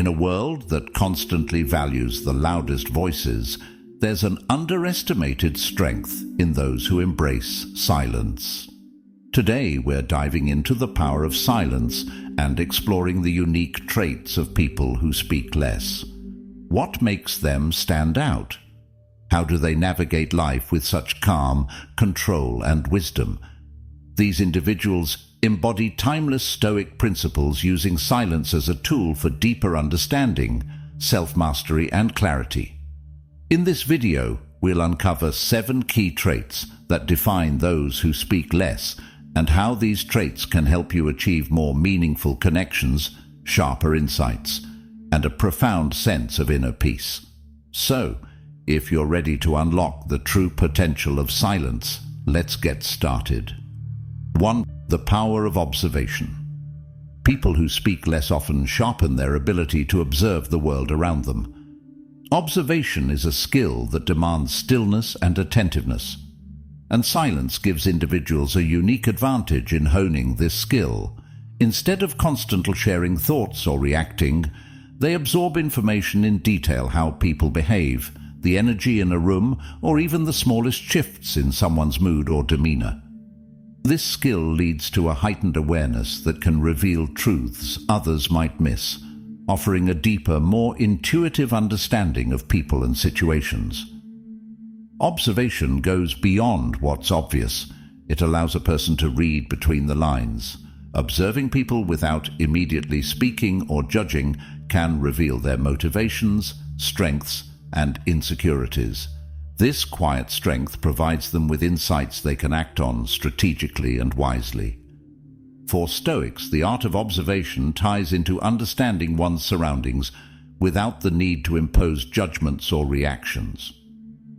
a world that constantly values the loudest voices, there's an underestimated strength in those who embrace silence. Today, we're diving into the power of silence and exploring the unique traits of people who speak less. What makes them stand out? How do they navigate life with such calm, control, and wisdom? These individuals embody timeless Stoic principles, using silence as a tool for deeper understanding, self-mastery, and clarity. In this video, we'll uncover 7 key traits that define those who speak less, and how these traits can help you achieve more meaningful connections, sharper insights, and a profound sense of inner peace. So, if you're ready to unlock the true potential of silence, let's get started. 1. The power of observation. People who speak less often sharpen their ability to observe the world around them. Observation is a skill that demands stillness and attentiveness, and silence gives individuals a unique advantage in honing this skill. Instead of constantly sharing thoughts or reacting, they absorb information in detail: how people behave, the energy in a room, or even the smallest shifts in someone's mood or demeanor. This skill leads to a heightened awareness that can reveal truths others might miss, offering a deeper, more intuitive understanding of people and situations. Observation goes beyond what's obvious. It allows a person to read between the lines. Observing people without immediately speaking or judging can reveal their motivations, strengths, and insecurities. This quiet strength provides them with insights they can act on strategically and wisely. For Stoics, the art of observation ties into understanding one's surroundings without the need to impose judgments or reactions.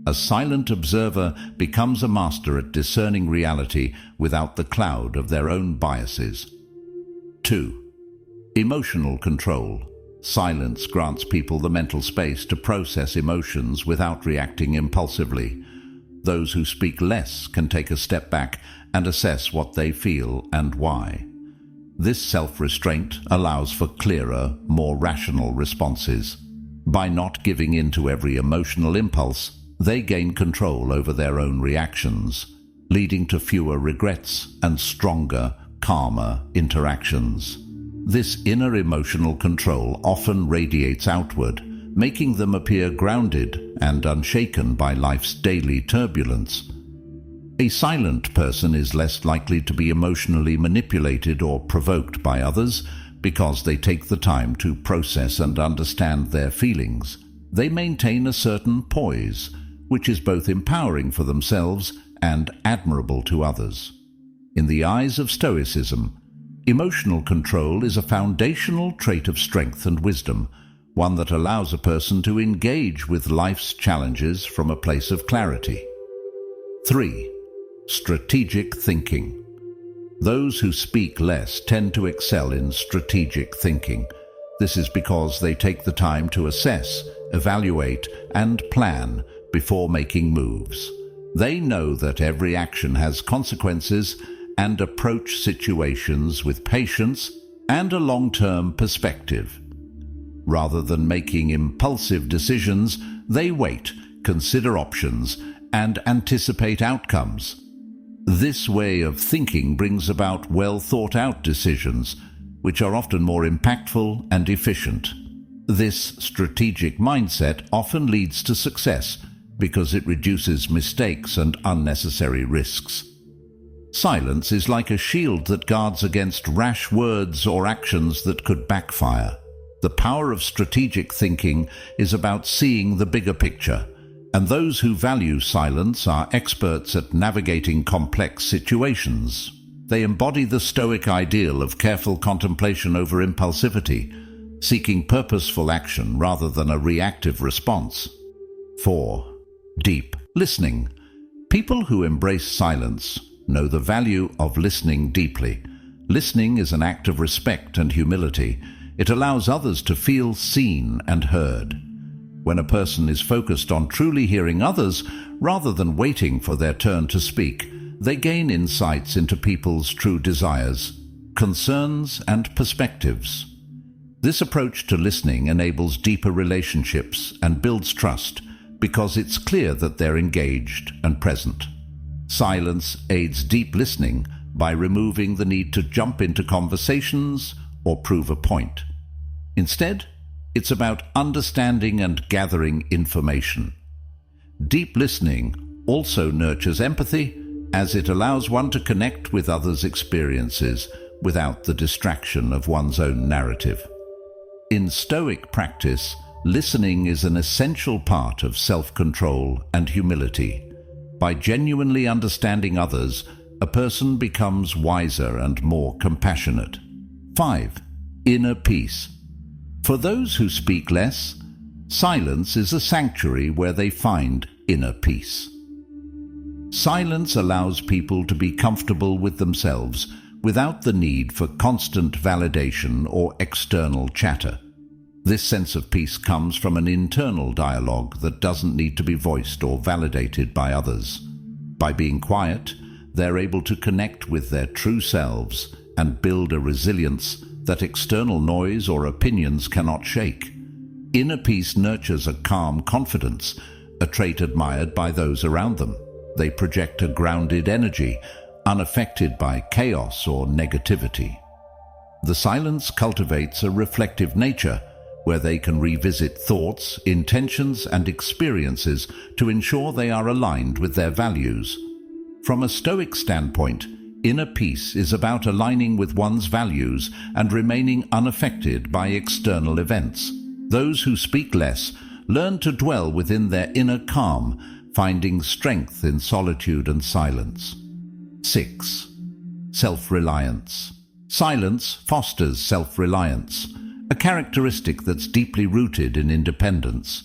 A silent observer becomes a master at discerning reality without the cloud of their own biases. 2. Emotional control. Silence grants people the mental space to process emotions without reacting impulsively. Those who speak less can take a step back and assess what they feel and why. This self-restraint allows for clearer, more rational responses. By not giving in to every emotional impulse, they gain control over their own reactions, leading to fewer regrets and stronger, calmer interactions. This inner emotional control often radiates outward, making them appear grounded and unshaken by life's daily turbulence. A silent person is less likely to be emotionally manipulated or provoked by others because they take the time to process and understand their feelings. They maintain a certain poise, which is both empowering for themselves and admirable to others. In the eyes of Stoicism, emotional control is a foundational trait of strength and wisdom, one that allows a person to engage with life's challenges from a place of clarity. 3. Strategic thinking. Those who speak less tend to excel in strategic thinking. This is because they take the time to assess, evaluate, and plan before making moves. They know that every action has consequences and approach situations with patience and a long-term perspective. Rather than making impulsive decisions, they wait, consider options, and anticipate outcomes. This way of thinking brings about well-thought-out decisions, which are often more impactful and efficient. This strategic mindset often leads to success because it reduces mistakes and unnecessary risks. Silence is like a shield that guards against rash words or actions that could backfire. The power of strategic thinking is about seeing the bigger picture, and those who value silence are experts at navigating complex situations. They embody the Stoic ideal of careful contemplation over impulsivity, seeking purposeful action rather than a reactive response. 4. Deep listening. People who embrace silence know the value of listening deeply. Listening is an act of respect and humility. It allows others to feel seen and heard. When a person is focused on truly hearing others, rather than waiting for their turn to speak, they gain insights into people's true desires, concerns, and perspectives. This approach to listening enables deeper relationships and builds trust because it's clear that they're engaged and present. Silence aids deep listening by removing the need to jump into conversations or prove a point. Instead, it's about understanding and gathering information. Deep listening also nurtures empathy, as it allows one to connect with others' experiences without the distraction of one's own narrative. In Stoic practice, listening is an essential part of self-control and humility. By genuinely understanding others, a person becomes wiser and more compassionate. 5. Inner peace. For those who speak less, silence is a sanctuary where they find inner peace. Silence allows people to be comfortable with themselves without the need for constant validation or external chatter. This sense of peace comes from an internal dialogue that doesn't need to be voiced or validated by others. By being quiet, they're able to connect with their true selves and build a resilience that external noise or opinions cannot shake. Inner peace nurtures a calm confidence, a trait admired by those around them. They project a grounded energy, unaffected by chaos or negativity. The silence cultivates a reflective nature, where they can revisit thoughts, intentions, and experiences to ensure they are aligned with their values. From a Stoic standpoint, inner peace is about aligning with one's values and remaining unaffected by external events. Those who speak less learn to dwell within their inner calm, finding strength in solitude and silence. 6. Self-reliance. Silence fosters self-reliance, a characteristic that's deeply rooted in independence.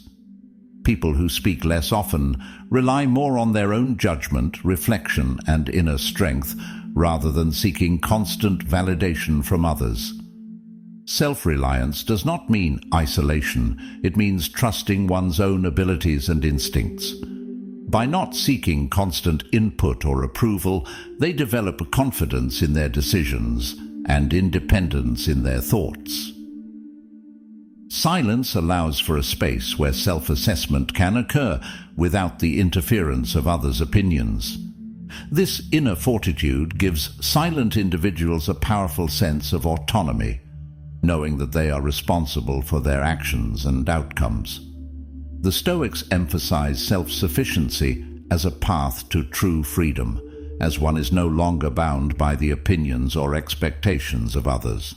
People who speak less often rely more on their own judgment, reflection, and inner strength, rather than seeking constant validation from others. Self-reliance does not mean isolation, it means trusting one's own abilities and instincts. By not seeking constant input or approval, they develop a confidence in their decisions and independence in their thoughts. Silence allows for a space where self-assessment can occur without the interference of others' opinions. This inner fortitude gives silent individuals a powerful sense of autonomy, knowing that they are responsible for their actions and outcomes. The Stoics emphasize self-sufficiency as a path to true freedom, as one is no longer bound by the opinions or expectations of others.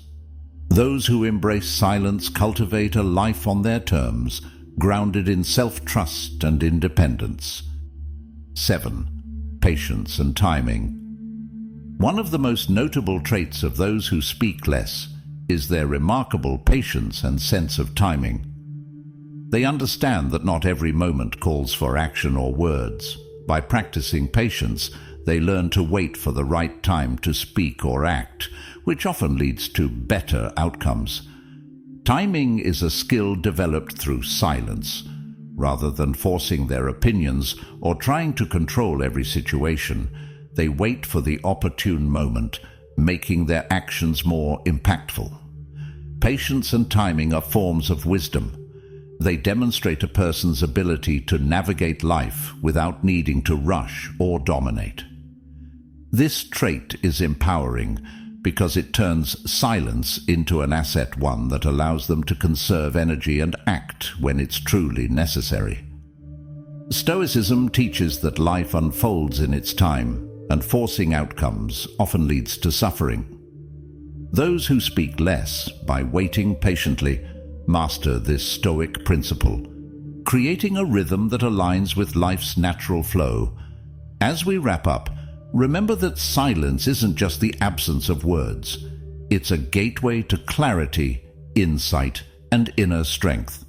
Those who embrace silence cultivate a life on their terms, grounded in self-trust and independence. 7. Patience and timing. One of the most notable traits of those who speak less is their remarkable patience and sense of timing. They understand that not every moment calls for action or words. By practicing patience, they learn to wait for the right time to speak or act, which often leads to better outcomes. Timing is a skill developed through silence. Rather than forcing their opinions or trying to control every situation, they wait for the opportune moment, making their actions more impactful. Patience and timing are forms of wisdom. They demonstrate a person's ability to navigate life without needing to rush or dominate. This trait is empowering because it turns silence into an asset, one that allows them to conserve energy and act when it's truly necessary. Stoicism teaches that life unfolds in its time, and forcing outcomes often leads to suffering. Those who speak less, by waiting patiently, master this Stoic principle, creating a rhythm that aligns with life's natural flow. As we wrap up, remember that silence isn't just the absence of words. It's a gateway to clarity, insight, and inner strength.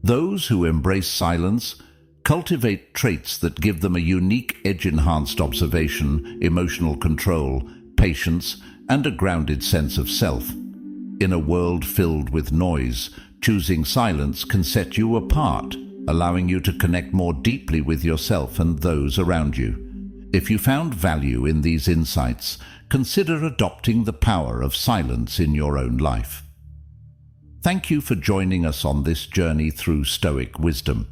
Those who embrace silence cultivate traits that give them a unique edge-enhanced observation, emotional control, patience, and a grounded sense of self. In a world filled with noise, choosing silence can set you apart, allowing you to connect more deeply with yourself and those around you. If you found value in these insights, consider adopting the power of silence in your own life. Thank you for joining us on this journey through Stoic wisdom.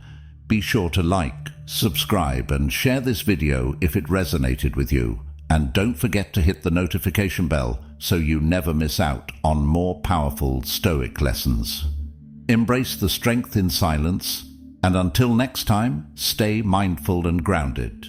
Be sure to like, subscribe, and share this video if it resonated with you. And don't forget to hit the notification bell so you never miss out on more powerful Stoic lessons. Embrace the strength in silence, and until next time, stay mindful and grounded.